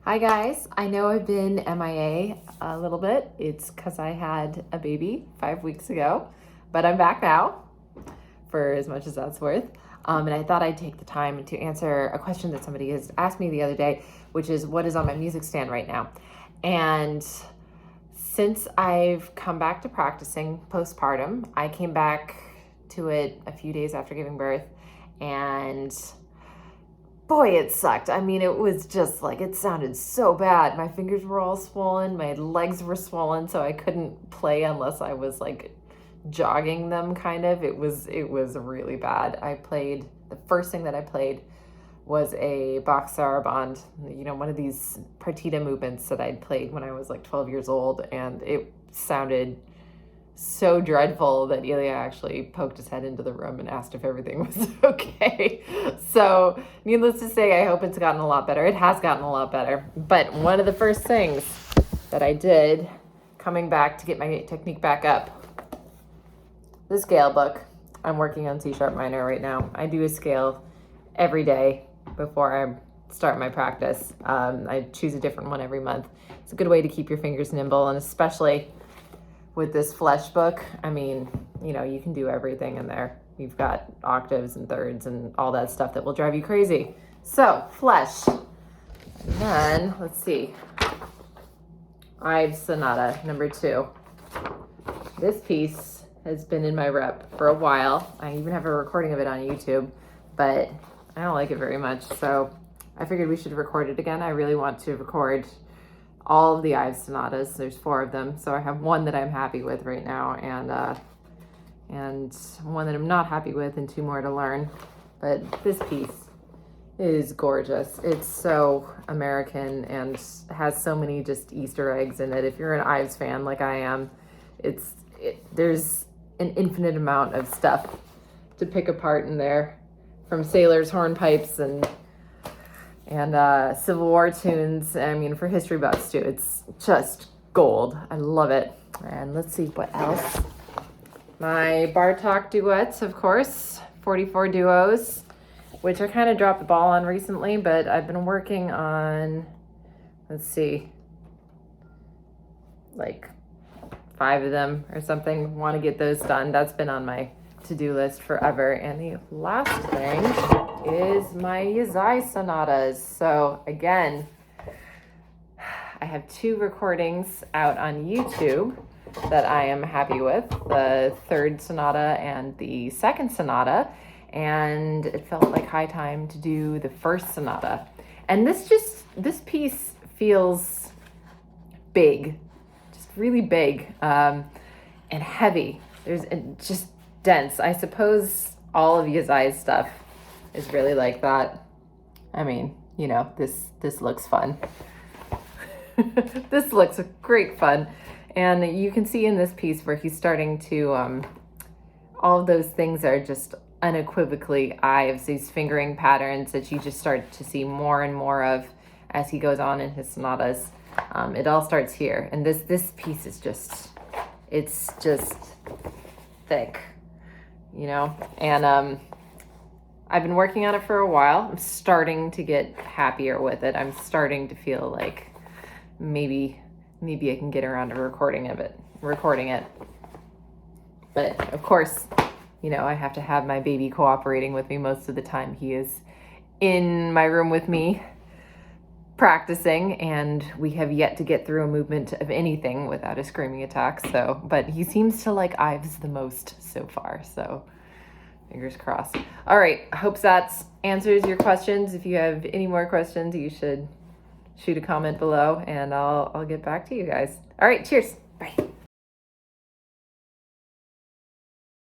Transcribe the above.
Hi guys, I know I've been MIA a little bit. It's because I had a baby 5 weeks ago, but I'm back now for as much as that's worth. And I thought I'd take the time to answer a question that somebody has asked me the other day, which is what is on my music stand right now? And since I've come back to practicing postpartum, I came back to it a few days after giving birth, and boy, it sucked. I mean, it was just like, it sounded so bad. My fingers were all swollen, my legs were swollen, so I couldn't play unless I was like jogging them kind of. It was really bad. The first thing that I played was a Bach saraband, one of these partita movements that I'd played when I was like 12 years old, and it sounded so dreadful that Ilya actually poked his head into the room and asked if everything was okay. So needless to say, I hope it's gotten a lot better. It has gotten a lot better. But one of the first things that I did coming back to get my technique back up, the scale book. I'm working on C sharp minor right now. I do a scale every day before I start my practice. I choose a different one every month. It's a good way to keep your fingers nimble, and especially with this flesh book, I mean, you can do everything in there. You've got octaves and thirds and all that stuff that will drive you crazy. So, flesh. And then, let's see. Ives Sonata, number 2. This piece has been in my rep for a while. I even have a recording of it on YouTube, but I don't like it very much. So I figured we should record it again. I really want to record all of the Ives sonatas. There's 4 of them, so I have one that I'm happy with right now, and one that I'm not happy with, and 2 more to learn. But this piece is gorgeous. It's so American and has so many just Easter eggs in it. If you're an Ives fan like I am, there's an infinite amount of stuff to pick apart in there, from sailors' hornpipes and Civil War tunes. I mean, for history buffs too, it's just gold. I love it. And let's see what else. My Bartok duets, of course, 44 duos, which I kind of dropped the ball on recently, but I've been working on, let's see, like 5 of them or something. Want to get those done. That's been on my to-do list forever. And the last thing is my Yazai sonatas. So again, I have 2 recordings out on YouTube that I am happy with, the 3rd sonata and the 2nd sonata, and it felt like high time to do the 1st sonata. And this piece feels big, just really big, and heavy. There's just dense. I suppose all of Yazai's stuff is really like that. I mean, this looks fun. This looks great fun. And you can see in this piece where he's starting to, all of those things are just unequivocally Ives, these fingering patterns that you just start to see more and more of as he goes on in his sonatas. It all starts here. And this piece is it's just thick, and I've been working on it for a while. I'm starting to get happier with it. I'm starting to feel like maybe I can get around to recording it. But of course, I have to have my baby cooperating with me most of the time. He is in my room with me practicing, and we have yet to get through a movement of anything without a screaming attack. So, but he seems to like Ives the most so far. So fingers crossed. All right. I hope that answers your questions. If you have any more questions, you should shoot a comment below, and I'll get back to you guys. All right. Cheers. Bye.